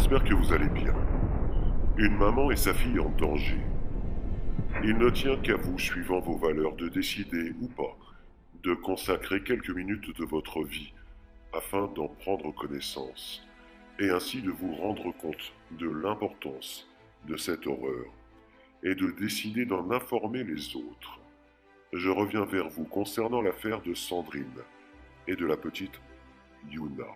j'espère que vous allez bien. Une maman et sa fille en danger. Il ne tient qu'à vous, suivant vos valeurs, de décider ou pas de consacrer quelques minutes de votre vie afin d'en prendre connaissance et ainsi de vous rendre compte de l'importance de cette horreur et de décider d'en informer les autres. Je reviens vers vous concernant l'affaire de Sandrine et de la petite Yuna.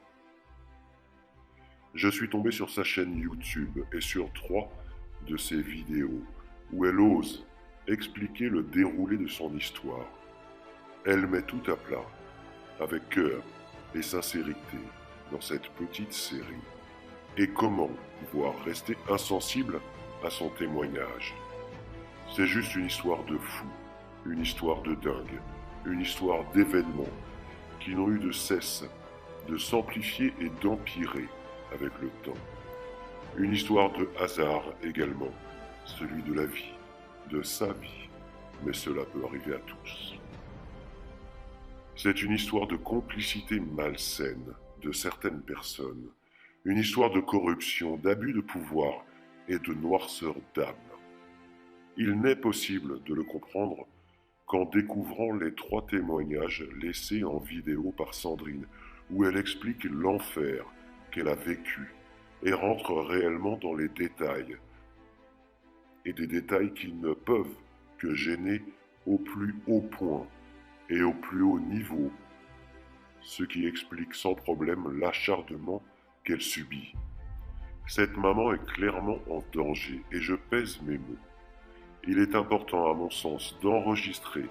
Je suis tombé sur sa chaîne YouTube et sur 3 de ses vidéos où elle ose expliquer le déroulé de son histoire. Elle met tout à plat, avec cœur et sincérité, dans cette petite série. Et comment pouvoir rester insensible à son témoignage? C'est juste une histoire de fou, une histoire de dingue, une histoire d'événements qui n'ont eu de cesse de s'amplifier et d'empirer avec le temps. Une histoire de hasard également, celui de la vie, de sa vie, mais cela peut arriver à tous. C'est une histoire de complicité malsaine de certaines personnes, une histoire de corruption, d'abus de pouvoir et de noirceur d'âme. Il n'est possible de le comprendre qu'en découvrant les 3 témoignages laissés en vidéo par Sandrine, où elle explique l'enfer qu'elle a vécu et rentre réellement dans les détails, et des détails qui ne peuvent que gêner au plus haut point et au plus haut niveau, ce qui explique sans problème l'acharnement qu'elle subit. Cette maman est clairement en danger et je pèse mes mots. Il est important à mon sens d'enregistrer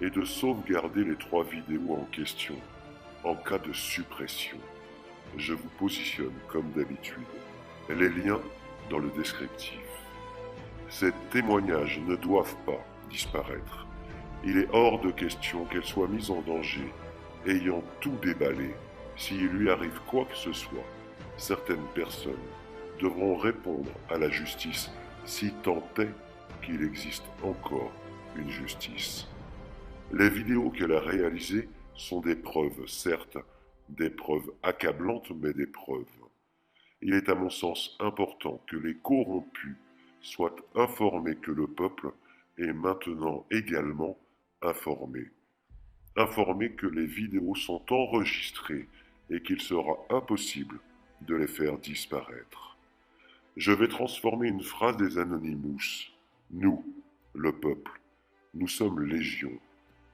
et de sauvegarder les 3 vidéos en question en cas de suppression. Je vous positionne comme d'habitude les liens dans le descriptif. Ces témoignages ne doivent pas disparaître. Il est hors de question qu'elle soit mise en danger, ayant tout déballé. S'il lui arrive quoi que ce soit, certaines personnes devront répondre à la justice, si tant est qu'il existe encore une justice. Les vidéos qu'elle a réalisées sont des preuves, certes, des preuves accablantes, mais des preuves. Il est à mon sens important que les corrompus soient informés que le peuple est maintenant également informé. Informé que les vidéos sont enregistrées et qu'il sera impossible de les faire disparaître. Je vais transformer une phrase des Anonymous. Nous, le peuple, nous sommes légion.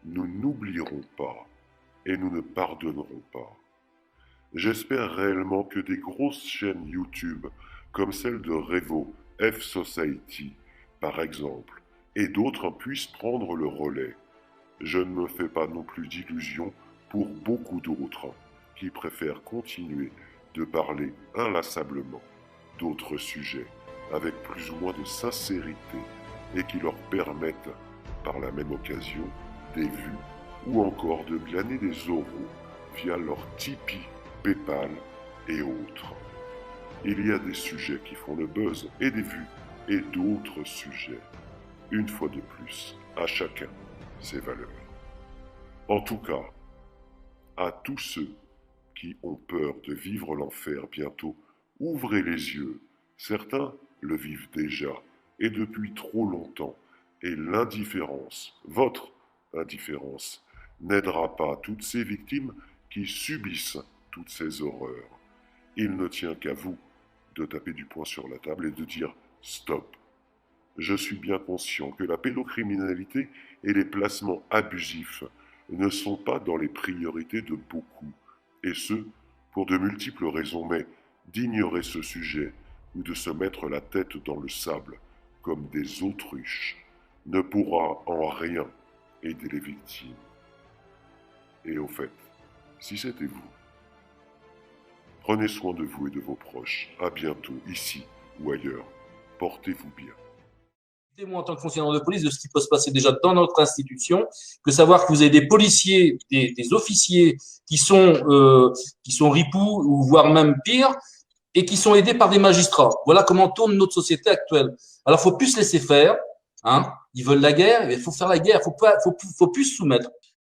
Nous n'oublierons pas et nous ne pardonnerons pas. J'espère réellement que des grosses chaînes YouTube, comme celle de Revo, F-Society, par exemple, et d'autres puissent prendre le relais. Je ne me fais pas non plus d'illusions pour beaucoup d'autres qui préfèrent continuer de parler inlassablement d'autres sujets avec plus ou moins de sincérité et qui leur permettent, par la même occasion, des vues ou encore de glaner des euros via leur Tipeee, PayPal et autres. Il y a des sujets qui font le buzz et des vues et d'autres sujets. Une fois de plus, à chacun ses valeurs. En tout cas, à tous ceux qui ont peur de vivre l'enfer bientôt, ouvrez les yeux. Certains le vivent déjà et depuis trop longtemps. Et l'indifférence, votre indifférence, n'aidera pas toutes ces victimes qui subissent toutes ces horreurs. Il ne tient qu'à vous de taper du poing sur la table et de dire « stop ». Je suis bien conscient que la pédocriminalité et les placements abusifs ne sont pas dans les priorités de beaucoup, et ce, pour de multiples raisons, mais d'ignorer ce sujet ou de se mettre la tête dans le sable comme des autruches ne pourra en rien aider les victimes. Et au fait, si c'était vous, prenez soin de vous et de vos proches. À bientôt, ici ou ailleurs. Portez-vous bien. Moi, en tant que fonctionnaire de police, de ce qui peut se passer déjà dans notre institution, que savoir que vous avez des policiers, des officiers qui sont ripoux ou voire même pire, et qui sont aidés par des magistrats. Voilà comment tourne notre société actuelle. Alors, faut plus se laisser faire. Hein, ils veulent la guerre, il faut faire la guerre, faut plus se soumettre.